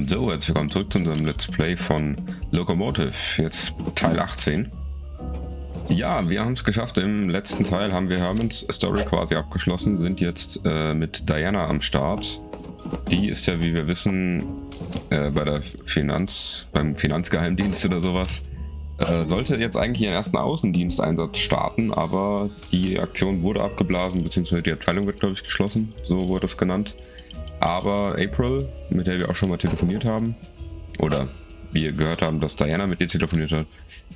So, herzlich willkommen zurück zu unserem Let's Play von Locomotive, jetzt Teil 18. Ja, wir haben es geschafft. Im letzten Teil haben wir Hermans Story quasi abgeschlossen, sind jetzt mit Diana am Start. Die ist ja, wie wir wissen, beim Finanzgeheimdienst oder sowas. Sollte jetzt eigentlich ihren ersten Außendiensteinsatz starten, aber die Aktion wurde abgeblasen, beziehungsweise die Abteilung wird, glaube ich, geschlossen, so wurde es genannt. Aber April, mit der wir auch schon mal telefoniert haben, oder wir gehört haben, dass Diana mit ihr telefoniert hat,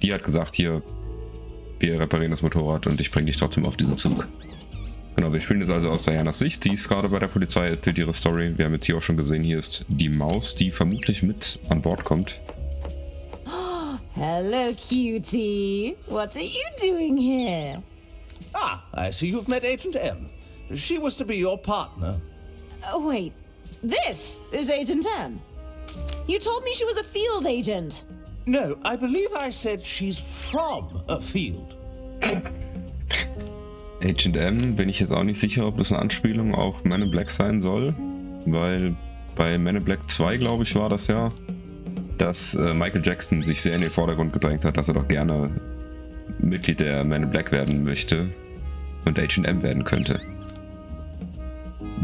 die hat gesagt, hier, wir reparieren das Motorrad und ich bringe dich trotzdem auf diesen Zug. Genau, wir spielen jetzt also aus Dianas Sicht. Sie ist gerade bei der Polizei, erzählt ihre Story. Wir haben jetzt hier auch schon gesehen, hier ist die Maus, die vermutlich mit an Bord kommt. Hello, cutie. What are you doing here? Ah, I see you've met Agent M. She was to be your partner. Oh, wait. This is Agent M. You told me she was a field agent. No, I believe I said she's from a field. Agent M, bin ich jetzt auch nicht sicher, ob das eine Anspielung auf Men in Black sein soll, weil bei Men in Black 2, glaube ich, war das ja, dass Michael Jackson sich sehr in den Vordergrund gedrängt hat, dass er doch gerne Mitglied der Men in Black werden möchte und Agent M werden könnte.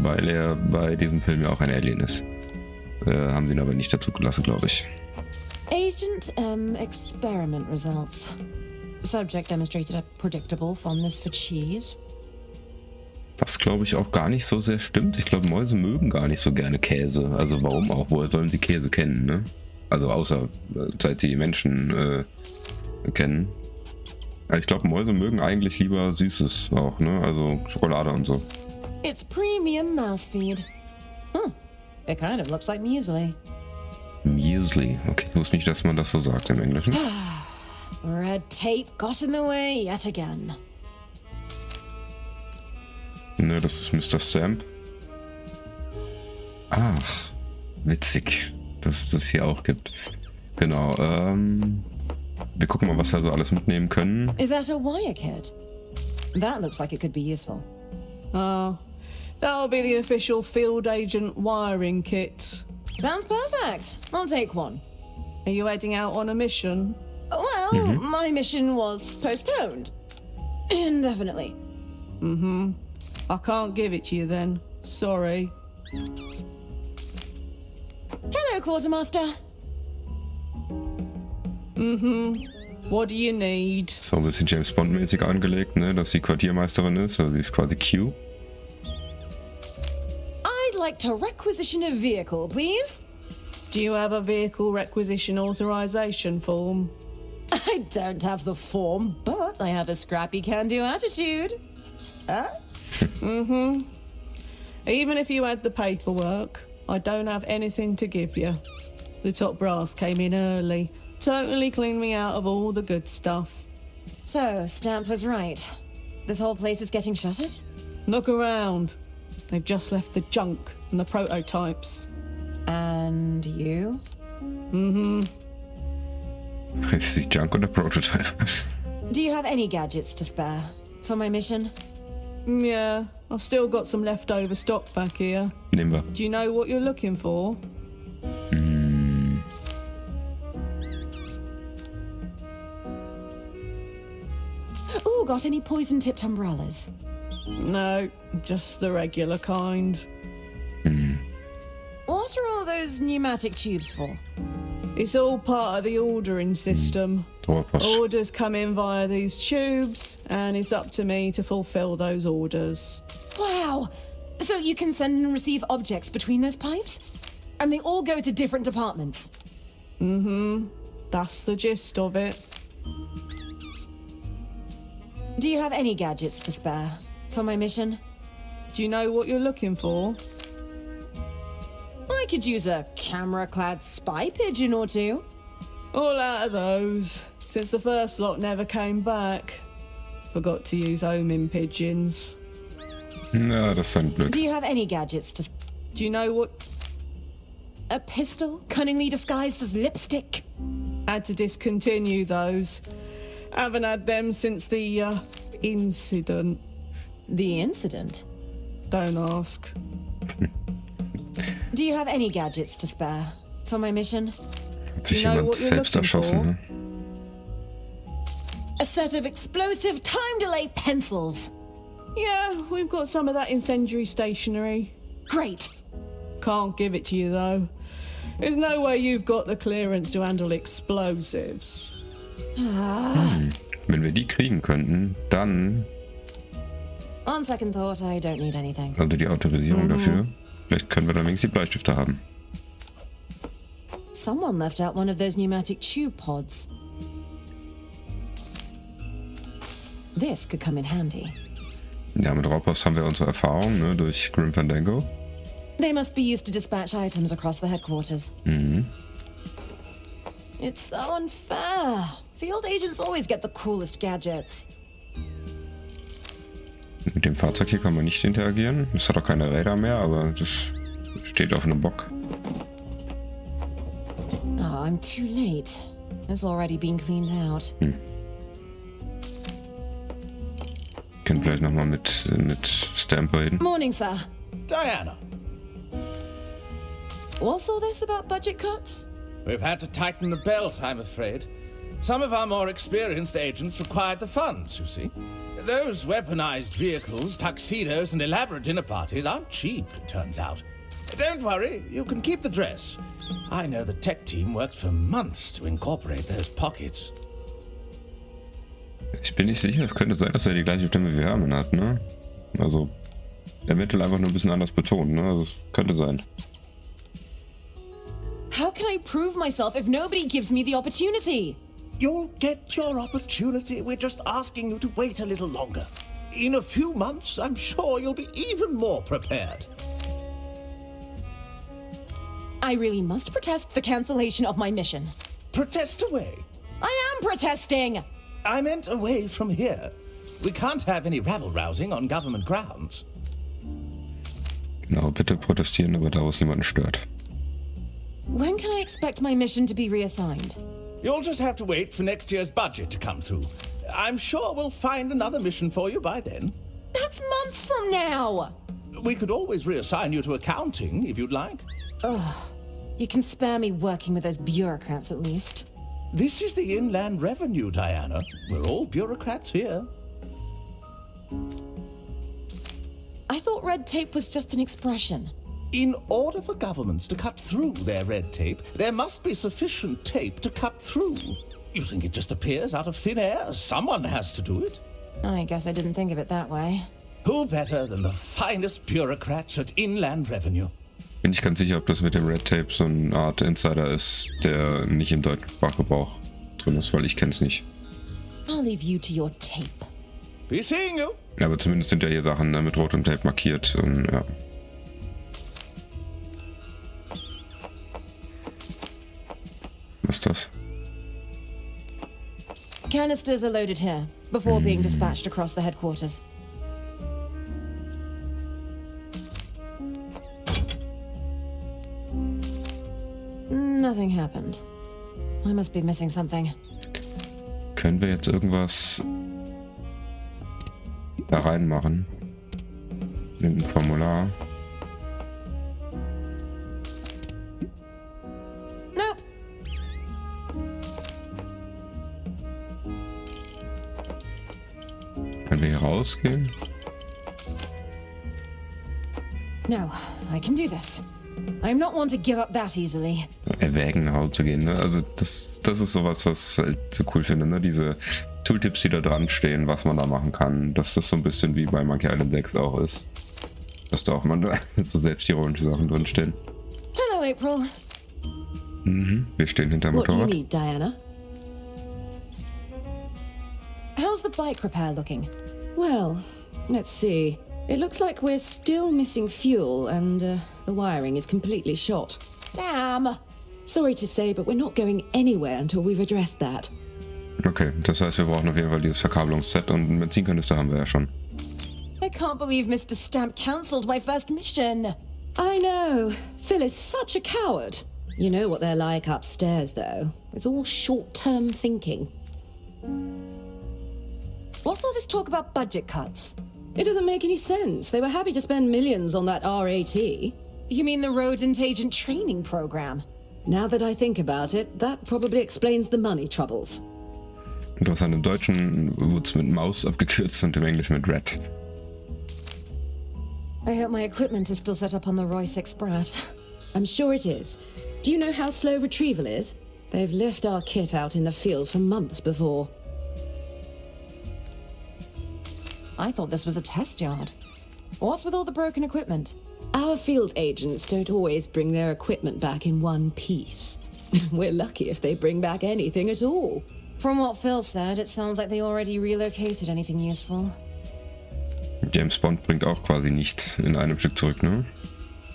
Weil er bei diesem Film ja auch ein Alien ist. Haben sie ihn aber nicht dazu gelassen, glaube ich. Agent M experiment results. Subject demonstrated a predictable fondness for cheese. Was, glaube ich, auch gar nicht so sehr stimmt. Ich glaube, Mäuse mögen gar nicht so gerne Käse. Also warum auch? Woher sollen sie Käse kennen, ne? Also außer seit sie Menschen kennen. Aber ich glaube, Mäuse mögen eigentlich lieber Süßes auch, ne? Also Schokolade und so. It's premium mouse feed. It kind of looks like muesli. Muesli. Okay, ich wusste nicht, dass man das so sagt im Englischen. Red tape got in the way yet again. Ne, das ist Mr. Stamp. Ach, witzig, dass es das hier auch gibt. Genau, wir gucken mal, was wir so alles mitnehmen können. Is that a wire kit? That looks like it could be useful. That'll be the official field agent wiring kit. Sounds perfect. I'll take one. Are you heading out on a mission? Well, my mission was postponed. Indefinitely. I can't give it to you then. Sorry. Hello, Quartermaster. What do you need? So ein bisschen James Bond-mäßig angelegt, ne, dass sie Quartiermeisterin ist, also sie ist quasi Q. I'd like to requisition a vehicle, please. Do you have a vehicle requisition authorization form? I don't have the form, but I have a scrappy can-do attitude. Even if you had the paperwork, I don't have anything to give you. The top brass came in early, totally cleaned me out of all the good stuff. So, Stamp was right. This whole place is getting shuttered? Look around. They've just left the junk and the prototypes. And you? Ist die Junk oder Prototype? Do you have any gadgets to spare for my mission? Yeah, I've still got some leftover stock back here. Nehmen wir. Do you know what you're looking for? Ooh, got any poison-tipped umbrellas? No, just the regular kind. What are all those pneumatic tubes for? It's all part of the ordering system. Orders come in via these tubes, and it's up to me to fulfill those orders. Wow! So you can send and receive objects between those pipes? And they all go to different departments? That's the gist of it. Do you have any gadgets to spare for my mission? Do you know what you're looking for? I could use a camera-clad spy pigeon or two. All out of those, since the first lot never came back. Forgot to use homing pigeons. Na, das ist ein Glück. Do you have any gadgets to... Do you know what? A pistol cunningly disguised as lipstick? Had to discontinue those. Haven't had them since the, incident. The incident? Don't ask. Do you have any gadgets to spare for my mission? Hat sich You know jemand what you're selbst looking erschossen, for? ne? A set of explosive time delay pencils. Yeah, we've got some of that incendiary stationery. Great. Can't give it to you, though. There's no way you've got the clearance to handle explosives. Wenn wir die kriegen könnten, dann, On second thought, I don't need anything. also die Autorisierung dafür, vielleicht können wir dann wenigstens die Bleistifte haben. Someone left out one of those pneumatic tube pods. This could come in handy. Ja, mit Raubpost haben wir unsere Erfahrung, ne, durch Grim Fandango. They must be used to dispatch items across the headquarters. Mhm. It's so unfair. Field agents always get the coolest gadgets. Mit dem Fahrzeug hier kann man nicht interagieren. Es hat auch keine Räder mehr, aber das steht auf einem Bock. Oh, I'm too late. It's already been cleaned out. Können vielleicht nochmal mit Stamp reden. Morning, sir. Diana, What's all this about budget cuts? we've had to tighten the belt, I'm afraid. Some of our more experienced agents required the funds, you see. Those weaponized vehicles, tuxedos, and elaborate dinner parties aren't cheap, it turns out. Don't worry, you can keep the dress. I know the tech team worked for months to incorporate those pockets. Ich bin nicht sicher, es könnte sein, dass er die gleiche Stimme wie Hermann hat, ne? Also, eventuell einfach nur ein bisschen anders betont, ne? Also, es könnte sein. How can I prove myself if nobody gives me the opportunity? You'll get your opportunity. We're just asking you to wait a little longer. In a few months, I'm sure you'll be even more prepared. I really must protest the cancellation of my mission. Protest away. I am protesting! I meant away from here. We can't have any rabble-rousing on government grounds. Genau, bitte protestieren, aber da, wo es niemanden stört. When can I expect my mission to be reassigned? You'll just have to wait for next year's budget to come through. I'm sure we'll find another mission for you by then. That's months from now! We could always reassign you to accounting if you'd like. You can spare me working with those bureaucrats at least. This is the Inland Revenue, Diana. We're all bureaucrats here. I thought red tape was just an expression. In order for governments to cut through their red tape, there must be sufficient tape to cut through. You think it just appears out of thin air? Someone has to do it. I guess I didn't think of it that way. Who better than the finest bureaucrats at Inland Revenue? Bin ich ganz sicher, ob das mit dem Red Tape so eine Art Insider ist, der nicht im deutschen Sprachgebrauch drin ist, weil ich kenne es nicht. I'll leave you to your tape. Be seeing you. Aber zumindest sind ja hier Sachen mit rotem Tape markiert und ja. Was ist das? Canisters are loaded here, before being dispatched across the headquarters. Nothing happened. I must be missing something. Können wir jetzt irgendwas da reinmachen? Irgendein Formular? Nope. Können wir hier rausgehen? No, I can do this. I'm not one to give up that easily. Erwägen, nach Hause zu gehen, ne? Also das ist sowas, was ich halt so cool finde, ne? Diese Tooltips, die da dran stehen, was man da machen kann, dass das so ein bisschen wie bei Monkey Island 6 auch ist. Dass da auch mal so selbstironische Sachen drin stehen. Hello, April. Wir stehen hinterm What do you Motorrad. need, Diana? How's the bike repair looking? Well, let's see. It looks like we're still missing fuel and the wiring is completely shot. Damn! Sorry to say, but we're not going anywhere until we've addressed that. Okay, das heißt, wir brauchen auf jeden Fall dieses Verkabelungsset und einen Benzinkanister haben wir ja schon. I can't believe Mr. Stamp cancelled my first mission. I know. Phil is such a coward. You know what they're like upstairs, though. It's all short-term thinking. What's all this talk about budget cuts? It doesn't make any sense. They were happy to spend millions on that RAT. You mean the rodent agent training program? Now that I think about it, that probably explains the money troubles. Interessant, im Deutschen wurde es mit Maus abgekürzt und im Englischen mit Red. I hope my equipment is still set up on the Royce Express. I'm sure it is. Do you know how slow retrieval is? They've left our kit out in the field for months before. I thought this was a test yard. What's with all the broken equipment? Our field agents don't always bring their equipment back in one piece. We're lucky if they bring back anything at all. From what Phil said, it sounds like they already relocated anything useful. James Bond bringt auch quasi nichts in einem Stück zurück, ne?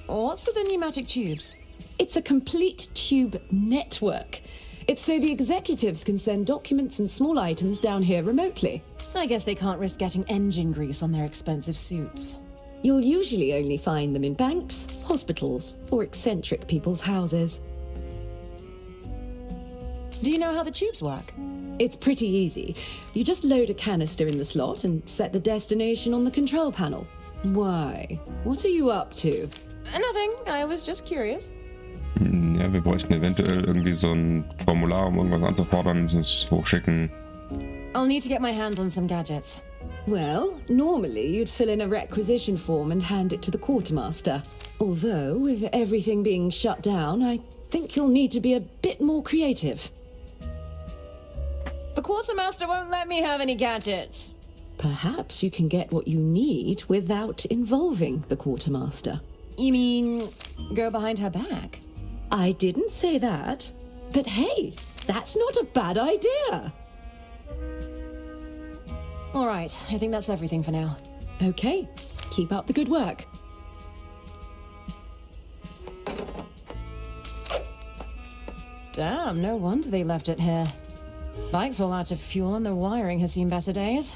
What's with the pneumatic tubes? It's a complete tube network. It's so the executives can send documents and small items down here remotely. I guess they can't risk getting engine grease on their expensive suits. You'll usually only find them in banks, hospitals, or eccentric people's houses. Do you know how the tubes work? It's pretty easy. You just load a canister in the slot and set the destination on the control panel. Why? What are you up to? Nothing. I was just curious. Ja, wir bräuchten eventuell irgendwie so ein Formular, um irgendwas anzufordern, es hochschicken. I'll need to get my hands on some gadgets. Well, normally you'd fill in a requisition form and hand it to the quartermaster. Although, with everything being shut down, I think you'll need to be a bit more creative. The quartermaster won't let me have any gadgets. Perhaps you can get what you need without involving the quartermaster. You mean go behind her back? I didn't say that. But hey, that's not a bad idea. All right, I think that's everything for now. Okay, keep up the good work. Damn, no wonder they left it here. Bike's all out of fuel and the wiring has seen better days.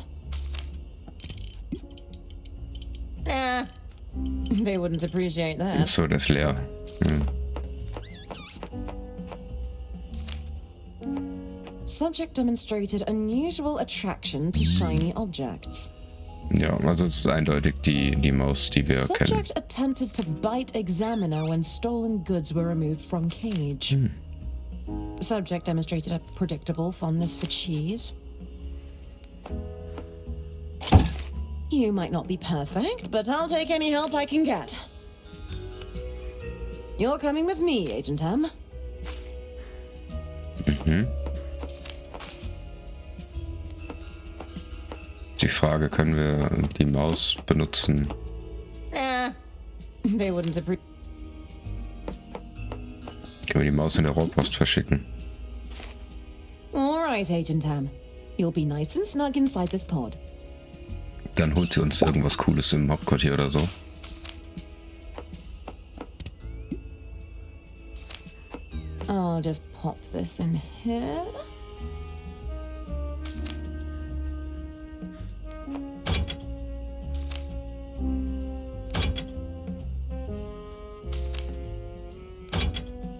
Nah, they wouldn't appreciate that. So, das ist leer. Subject demonstrated unusual attraction to shiny objects. Ja, also es ist eindeutig die Maus, die wir kennen. Subject attempted to bite examiner when stolen goods were removed from cage. Subject demonstrated a predictable fondness for cheese. You might not be perfect, but I'll take any help I can get. You're coming with me, Agent M. Die Frage, können wir die Maus benutzen? Nah, they wouldn't appreciate. Können wir die Maus in der Rohrpost verschicken? All right, Agent M. You'll be nice and snug inside this pod. Dann holt sie uns irgendwas Cooles im Hauptquartier oder so. I'll just pop this in here.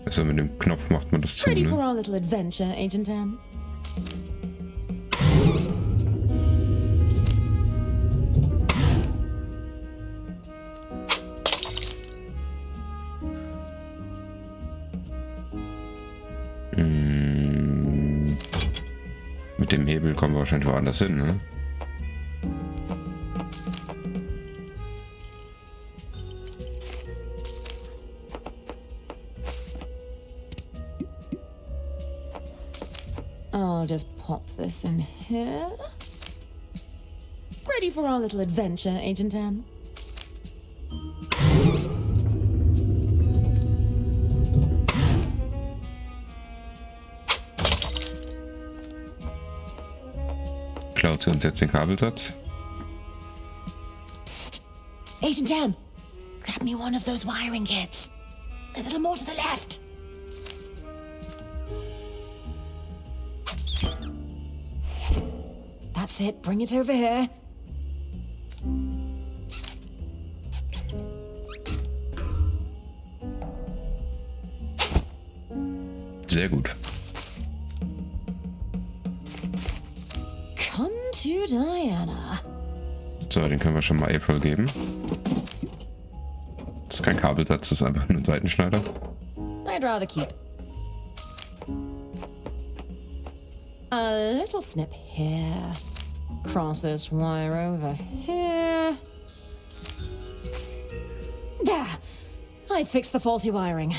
Also mit dem Knopf macht man das zu, Ready for ne? our little adventure, Agent M? Mit dem Hebel kommen wir wahrscheinlich woanders hin, ne? I'll just pop this in here. Ready for our little adventure, Agent M? Klaut sie uns jetzt den Kabelsatz? Psst. Agent M, grab me one of those wiring kits. A little more to the left. That's it, bring it over here. Sehr gut. Come to Diana. So, den können wir schon mal April geben. Das ist kein Kabelsatz, das ist einfach nur ein Seitenschneider. I'd rather keep. A little snip here. Cross this wire over here. There! I fixed the faulty wiring.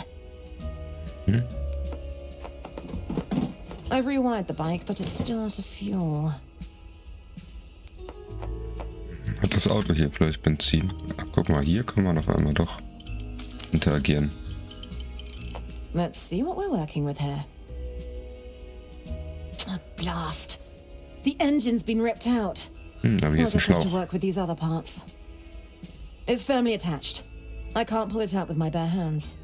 I've rewired the bike, but it's still out of fuel. Hat das Auto hier vielleicht Benzin? Ach, guck mal, hier kann man auf einmal doch interagieren. Let's see what we're working with here. A blast. The engine's been ripped out. Aber hier I'll ist ein just have to Schlauch. work with these other parts. It's firmly attached. I can't pull it out with my bare hands.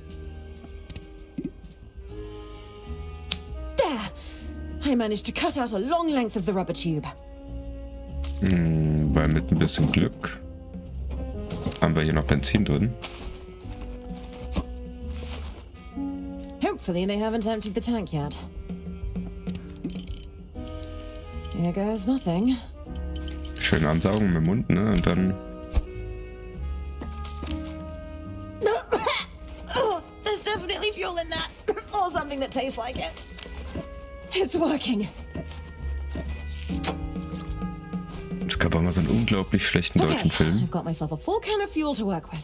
There! I managed to cut out a long length of the rubber tube. Weil mit ein bisschen Glück haben wir hier noch Benzin drin. Hopefully they haven't emptied the tank yet. Here goes nothing. Schön ansaugen mit dem Mund, ne? Und dann... Oh, there's definitely fuel in that. Or something that tastes like it. It's working. Es gab auch mal so einen unglaublich schlechten deutschen Film. I've got myself a full can of fuel to work with.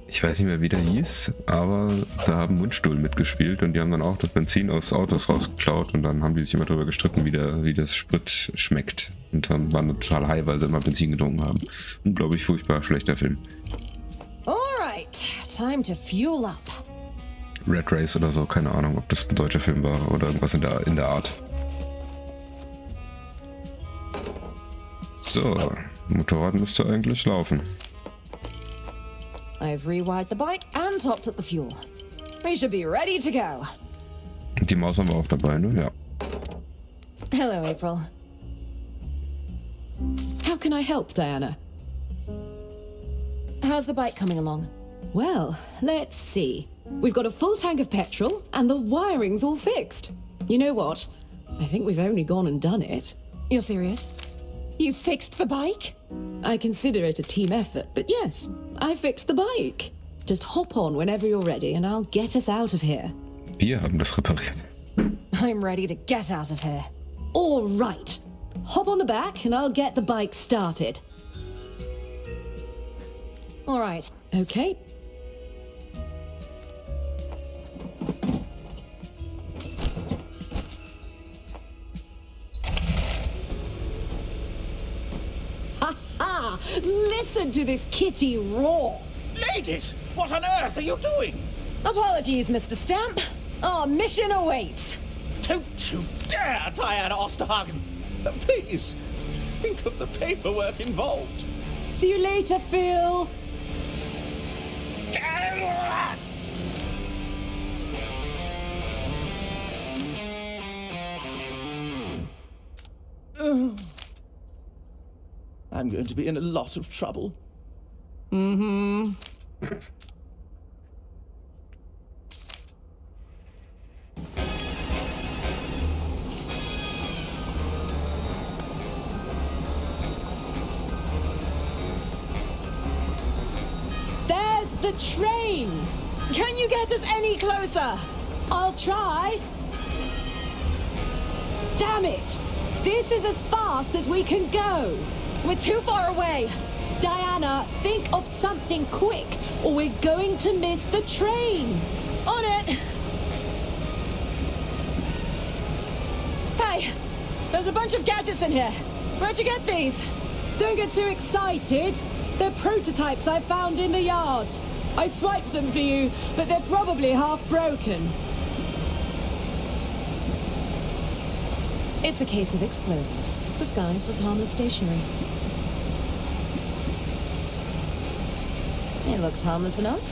Ich weiß nicht mehr, wie der hieß, aber da haben Mundstuhl mitgespielt und die haben dann auch das Benzin aus Autos rausgeklaut und dann haben die sich immer darüber gestritten, wie das Sprit schmeckt. Und dann waren wir total high, weil sie immer Benzin getrunken haben. Unglaublich furchtbar schlechter Film. Alright, time to fuel up. Red Race oder so, keine Ahnung, ob das ein deutscher Film war oder irgendwas in der Art. So, Motorrad müsste eigentlich laufen. I've rewired the bike and topped up the fuel. We should be ready to go. Und die Maus haben wir auch dabei, ne? Ja. Hello, April. How can I help, Diana? How's the bike coming along? Well, let's see. We've got a full tank of petrol, and the wiring's all fixed. You know what? I think we've only gone and done it. You're serious? You fixed the bike? I consider it a team effort, but yes, I fixed the bike. Just hop on whenever you're ready, and I'll get us out of here. Wir haben das repariert. I'm ready to get out of here. All right. Hop on the back, and I'll get the bike started. All right. Okay. Ha! Listen to this kitty roar. Ladies, what on earth are you doing? Apologies, Mr. Stamp. Our mission awaits. Don't you dare, Diana Osterhagen. Please, think of the paperwork involved. See you later, Phil. I'm going to be in a lot of trouble. Mm-hmm. There's the train. Can you get us any closer? I'll try. Damn it! This is as fast as we can go. We're too far away. Diana, think of something quick, or we're going to miss the train. On it. Hey, there's a bunch of gadgets in here. Where'd you get these? Don't get too excited. They're prototypes I found in the yard. I swiped them for you, but they're probably half broken. It's a case of explosives, disguised as harmless stationery. It looks harmless enough.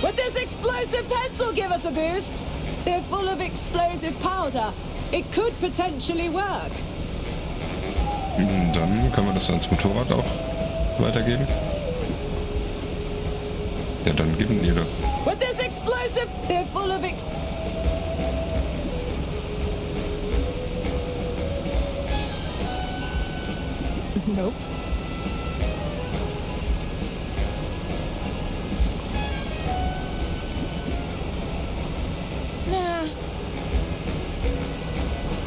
Would this explosive pencil give us a boost? They're full of explosive powder. It could potentially work. Dann können wir das ans Motorrad auch weitergeben. Ja, dann geben die doch. Would this explosive... They're full of Nope. Nah.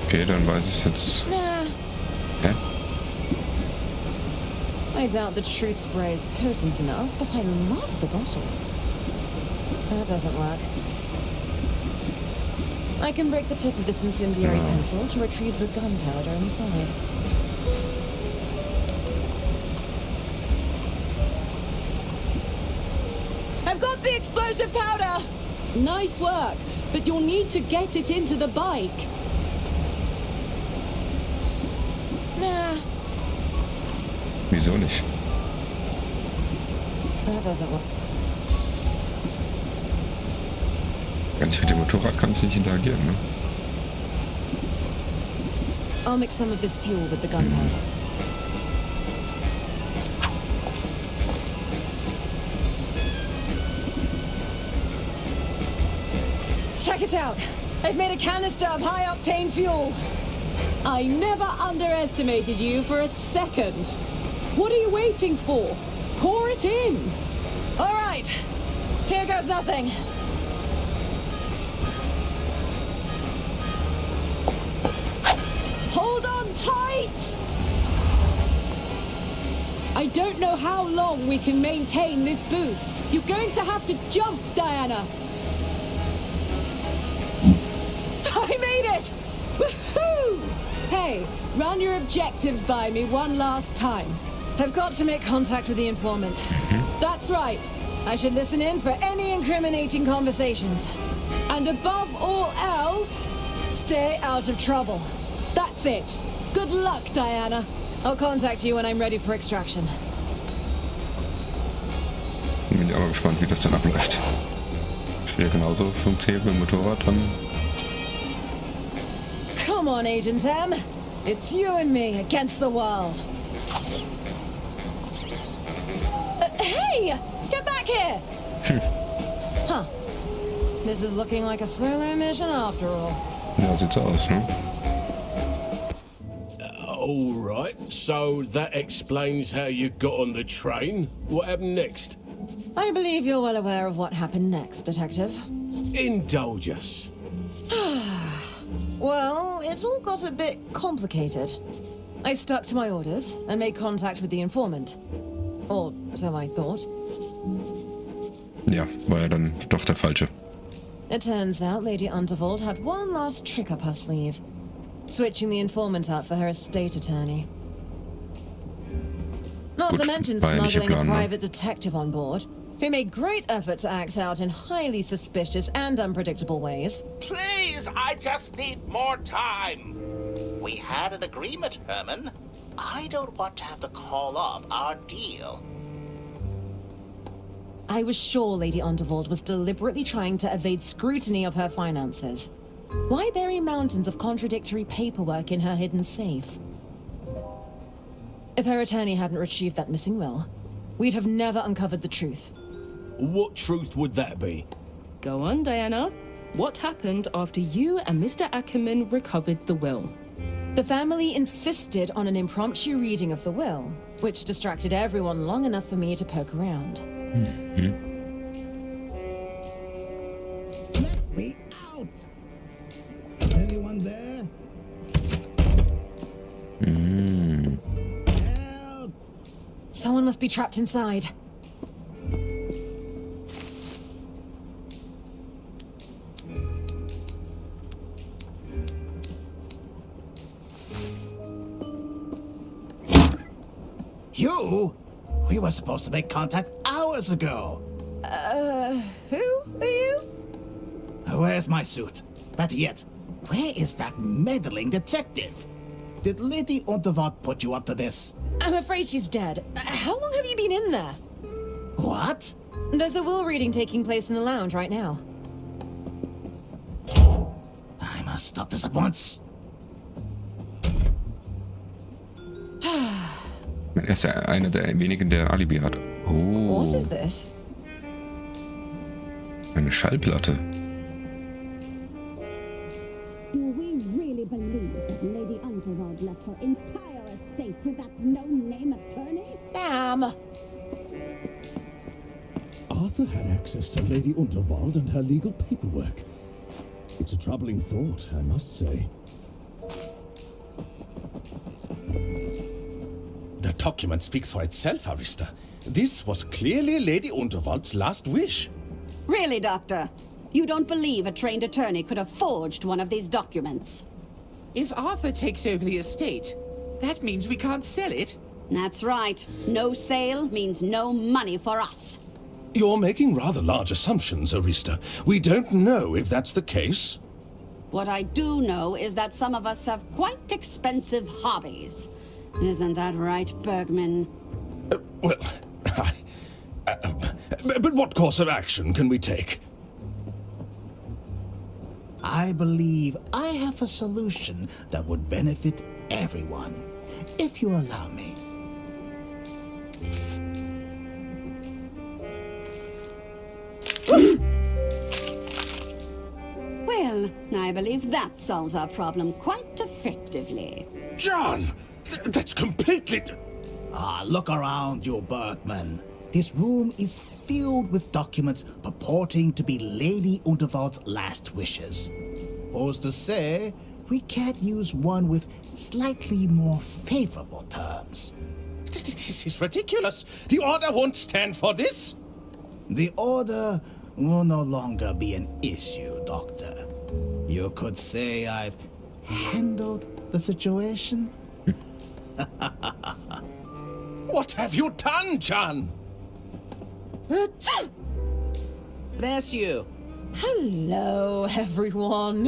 Okay, dann weiß ich es jetzt. Nah, Hä? I doubt the truth spray is potent enough, but I love the bottle. That doesn't work. I can break the tip of this incendiary pencil to retrieve the gunpowder inside. I've got the explosive powder! Nice work, but you'll need to get it into the bike. Nah, Wieso nicht? that doesn't work. Ganz mit dem Motorrad kann es nicht interagieren, ne? I'll mix some of this fuel with the gunpowder. Check it out! I've made a canister of high-octane fuel! I never underestimated you for a second. What are you waiting for? Pour it in. All right, here goes nothing. Hold on tight! I don't know how long we can maintain this boost. You're going to have to jump, Diana. I made it! Woohoo! Hey, run your objectives by me one last time. I've got to make contact with the informant. That's right. I should listen in for any incriminating conversations. And above all else, Stay out of trouble. that's it. Good luck, Diana. I'll contact you when I'm ready for extraction. Bin ich auch mal gespannt, wie das dann abläuft. Ist hier genauso funktioniert mit dem Motorrad dran. Come on, Agent M. It's you and me against the world. Hey! Get back here! Huh. This is looking like a solo mission after all. Ja, sieht so aus, ne? All right, so that explains how you got on the train. What happened next? I believe you're well aware of what happened next, Detective. Indulge us. Well, it all got a bit complicated. I stuck to my orders and made contact with the informant. Or so I thought. Ja, war ja dann doch der falsche. It turns out Lady Unterwald had one last trick up her sleeve. Switching the informant out for her estate attorney. Not Gut, to mention war ja nicht ihr smuggling a Plan, ne? private detective on board, who made great effort to act out in highly suspicious and unpredictable ways. Please, I just need more time. We had an agreement, Herman. I don't want to have to call off our deal. I was sure Lady Unterwald was deliberately trying to evade scrutiny of her finances. Why bury mountains of contradictory paperwork in her hidden safe? If her attorney hadn't retrieved that missing will, we'd have never uncovered the truth. What truth would that be? Go on, Diana. What happened after you and Mr. Ackerman recovered the will? The family insisted on an impromptu reading of the will, which distracted everyone long enough for me to poke around. Let me out! Anyone there? Help! Someone must be trapped inside. You? We were supposed to make contact hours ago. Who are you? Where's my suit? Better yet, where is that meddling detective? Did Lady Unterwald put you up to this? I'm afraid she's dead. How long have you been in there? What? There's a will reading taking place in the lounge right now. I must stop this at once. Er ist ja einer der wenigen, der ein Alibi hat. Oh, What is this? eine Schallplatte. Do we really believe that Lady Unterwald left her entire estate to that no-name attorney? Damn! Arthur had access to Lady Unterwald and her legal paperwork. It's a troubling thought, I must say. The document speaks for itself, Arista. This was clearly Lady Unterwald's last wish. Really, Doctor? You don't believe a trained attorney could have forged one of these documents? If Arthur takes over the estate, that means we can't sell it. That's right. No sale means no money for us. You're making rather large assumptions, Arista. We don't know if that's the case. What I do know is that some of us have quite expensive hobbies. Isn't that right, Bergman? Well, but what course of action can we take? I believe I have a solution that would benefit everyone, if you allow me. Well, I believe that solves our problem quite effectively. John! That's completely... Look around you, Bergman. This room is filled with documents purporting to be Lady Unterwald's last wishes. Who's to say we can't use one with slightly more favorable terms? This is ridiculous. The Order won't stand for this. The Order will no longer be an issue, Doctor. You could say I've handled the situation. What have you done, John? Bless you. Hello, everyone.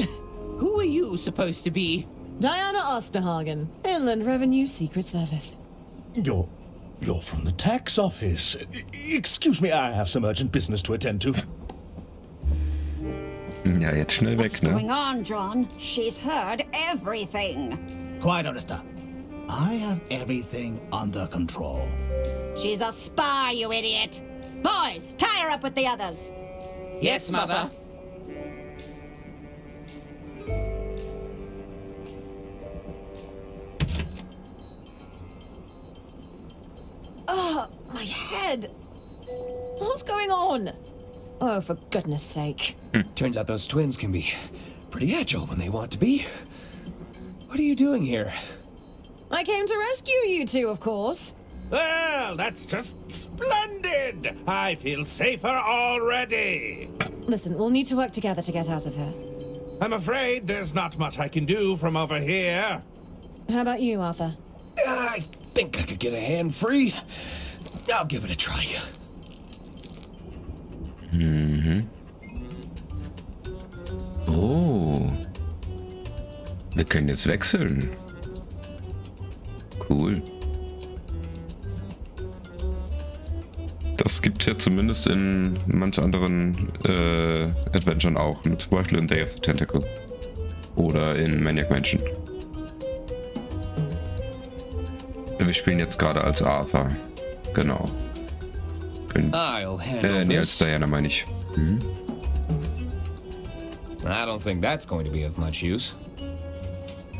Who are you supposed to be? Diana Osterhagen, Inland Revenue Secret Service. You're from the tax office. Excuse me, I have some urgent business to attend to. Ja, jetzt schnell weg, What's ne? going on, John? She's heard everything. Quiet, Honesta. I have everything under control. She's a spy, you idiot. Boys, tie her up with the others. Yes, Mother. Oh, my head. What's going on? Oh, for goodness sake. Turns out those twins can be pretty agile when they want to be. What are you doing here? I came to rescue you two, of course. Well, that's just splendid! I feel safer already. Listen, we'll need to work together to get out of here. I'm afraid there's not much I can do from over here. How about you, Arthur? I think I could get a hand free. I'll give it a try. Oh. Wir können jetzt wechseln. Cool. Das gibt's ja zumindest in manch anderen Adventuren auch. Zum Beispiel in Day of the Tentacle. Oder in Maniac Mansion. Wir spielen jetzt gerade als Arthur. Genau. I'll handle Nee, this. als Diana meine ich. I don't think that's going to be of much use.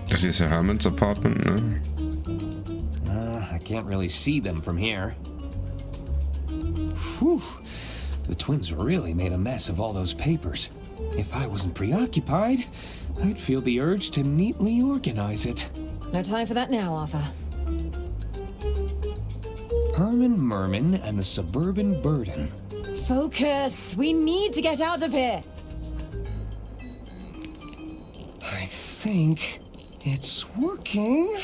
Das hier ist ja Hermans Apartment, ne? I can't really see them from here. Whew. The twins really made a mess of all those papers. If I wasn't preoccupied, I'd feel the urge to neatly organize it. No time for that now, Arthur. Herman Merman and the Suburban Burden. Focus! We need to get out of here! I think it's working.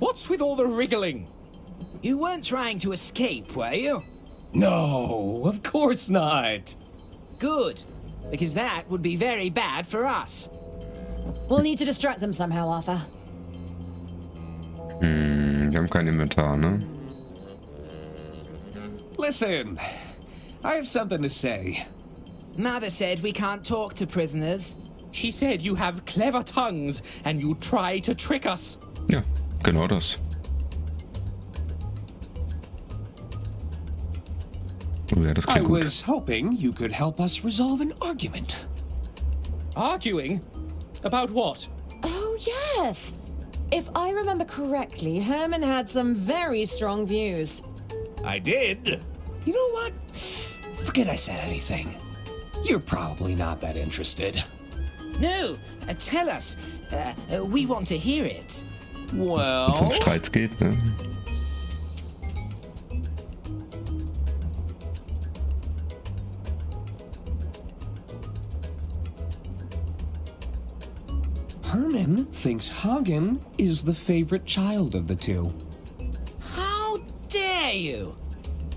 What's with all the wriggling? You weren't trying to escape, were you? No, of course not. Good, because that would be very bad for us. We'll need to distract them somehow, Arthur. Wir haben kein Inventar, ne? Listen, I have something to say. Mother said we can't talk to prisoners. She said you have clever tongues and you try to trick us. Ja, genau das. Oh ja, das I klingt gut. was hoping you could help us resolve an argument. Arguing? About what? Oh, yes! If I remember correctly, Herman had some very strong views. I did. You know what? Forget I said anything. You're probably not that interested. No, tell us. We want to hear it. Wenn es um Streits geht, ne? Herman thinks Hagen is the favorite child of the two. How dare you?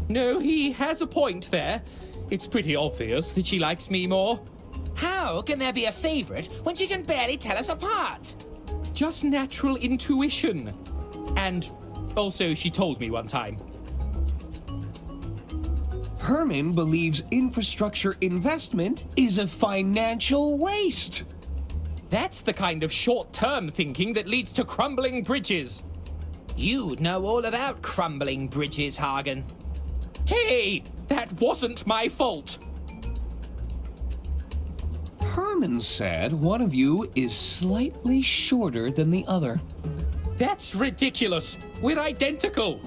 No, he has a point there. It's pretty obvious that she likes me more. How can there be a favorite when she can barely tell us apart? Just natural intuition. And also, she told me one time. Herman believes infrastructure investment is a financial waste. That's the kind of short-term thinking that leads to crumbling bridges. You know all about crumbling bridges, Hagen. Hey, that wasn't my fault. Herman said one of you is slightly shorter than the other. That's ridiculous. We're identical.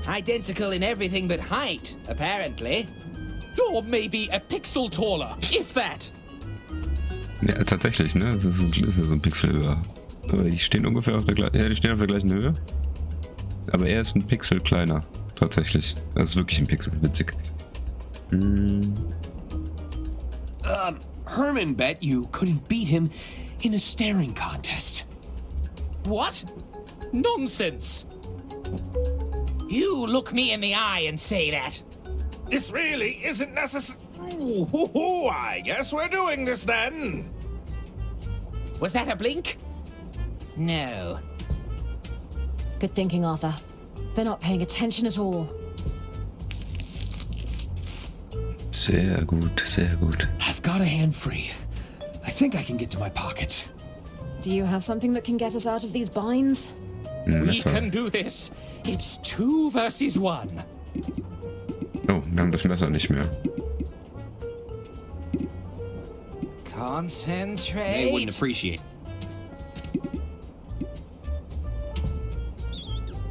Identical in everything but height, apparently. You're maybe a pixel taller, if that. Ja, tatsächlich, ne? Das ist ja so ein Pixel höher. Aber die stehen ungefähr auf der gleichen Höhe. Aber er ist ein Pixel kleiner. Tatsächlich. Das ist wirklich ein Pixel. Witzig. Herman bet you couldn't beat him in a staring contest. What? Nonsense. You look me in the eye and say that. This really isn't necessary. I guess we're doing this then. Was that a blink? No. Good thinking, Arthur. They're not paying attention at all. Sehr gut, sehr gut. I've got a hand free. I think I can get to my pockets. Do you have something that can get us out of these binds? We can do this. It's 2 versus 1. Oh, wir haben das Messer nicht mehr. Concentrate. They wouldn't appreciate.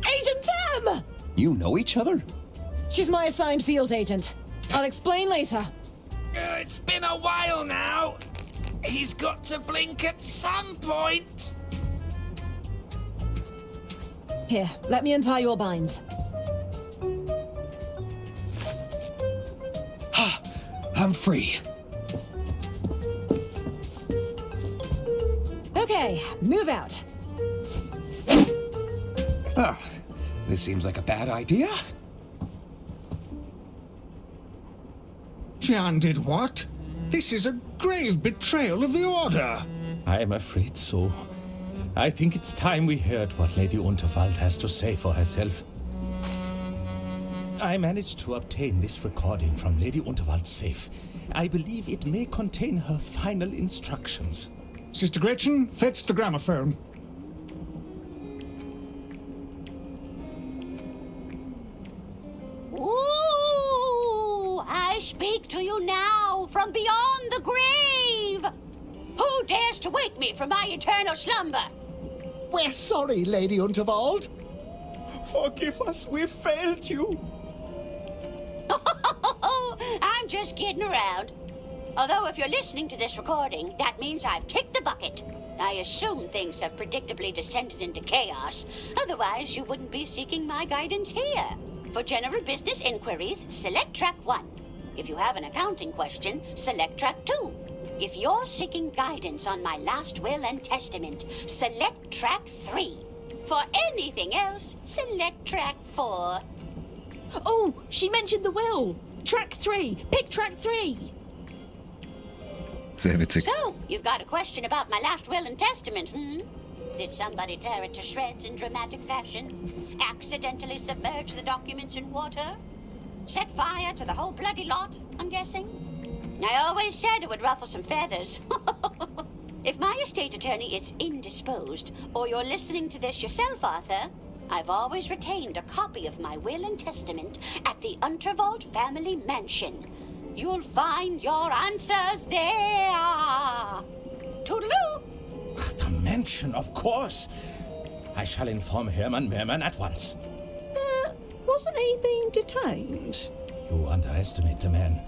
Agent Tam! You know each other? She's my assigned field agent. I'll explain later. It's been a while now. He's got to blink at some point. Here, let me untie your binds. I'm free. Okay, move out. Oh, this seems like a bad idea. Jian did what? This is a grave betrayal of the Order. I'm afraid so. I think it's time we heard what Lady Unterwald has to say for herself. I managed to obtain this recording from Lady Unterwald's safe. I believe it may contain her final instructions. Sister Gretchen, fetch the gramophone. Ooh, I speak to you now from beyond the grave. Who dares to wake me from my eternal slumber? We're sorry, Lady Unterwald. Forgive us, we've failed you. I'm just kidding around. Although if you're listening to this recording, that means I've kicked the bucket. I assume things have predictably descended into chaos. Otherwise, you wouldn't be seeking my guidance here. For general business inquiries, select track 1. If you have an accounting question, select track 2. If you're seeking guidance on my last will and testament, select track 3. For anything else, select track 4. Oh, she mentioned the will. Track 3. Pick track 3. Sehr witzig. So, you've got a question about my last will and testament, hmm? Did somebody tear it to shreds in dramatic fashion? Accidentally submerge the documents in water? Set fire to the whole bloody lot, I'm guessing? I always said it would ruffle some feathers. If my estate attorney is indisposed, or you're listening to this yourself, Arthur, I've always retained a copy of my will and testament at the Unterwald family mansion. You'll find your answers there. Toodaloo! The mansion, of course. I shall inform Hermann Merman at once. Wasn't he being detained? You underestimate the man.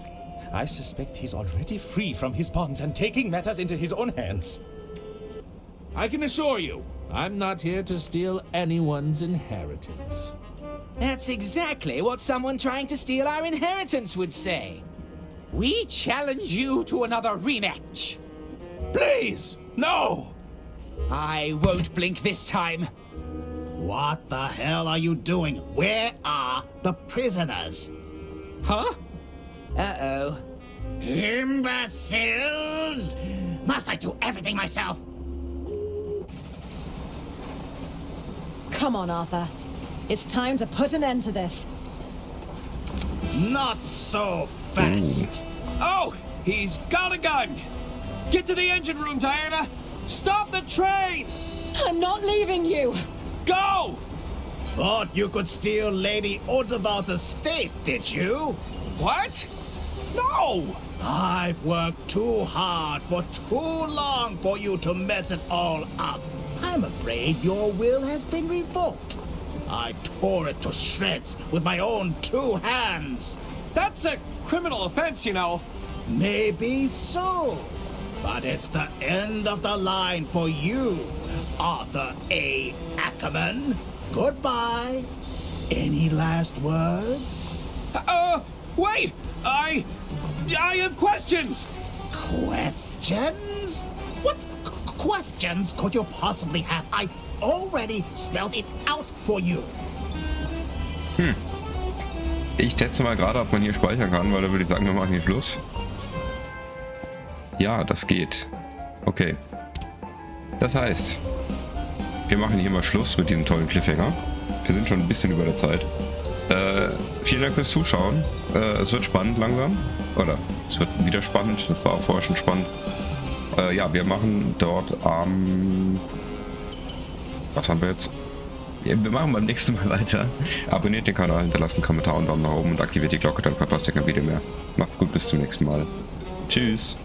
I suspect he's already free from his bonds and taking matters into his own hands. I can assure you, I'm not here to steal anyone's inheritance. That's exactly what someone trying to steal our inheritance would say. We challenge you to another rematch. Please, no! I won't blink this time. What the hell are you doing? Where are the prisoners? Huh? Uh-oh. Imbeciles! Must I do everything myself? Come on, Arthur. It's time to put an end to this. Not so fast. Oh, he's got a gun. Get to the engine room, Diana. Stop the train. I'm not leaving you. Go! Thought you could steal Lady Unterwald's estate, did you? What? No! I've worked too hard for too long for you to mess it all up. I'm afraid your will has been revoked. I tore it to shreds with my own 2 hands. That's a criminal offense, you know. Maybe so. But it's the end of the line for you, Arthur A. Ackerman. Goodbye. Any last words? Wait! I have questions! Questions? What questions could you possibly have? I already spelled it out for you. Ich teste mal gerade, ob man hier speichern kann, weil da würde ich sagen, wir machen hier Schluss. Ja, das geht. Okay. Das heißt, wir machen hier mal Schluss mit diesem tollen Cliffhanger. Wir sind schon ein bisschen über der Zeit. Vielen Dank fürs Zuschauen. Es wird spannend langsam. Oder es wird wieder spannend. Das war auch vorher schon spannend. Ja, wir machen dort am... Was haben wir jetzt? Ja, wir machen beim nächsten Mal weiter. Abonniert den Kanal, hinterlasst einen Kommentar und Daumen nach oben und aktiviert die Glocke, dann verpasst ihr kein Video mehr. Macht's gut, bis zum nächsten Mal. Tschüss.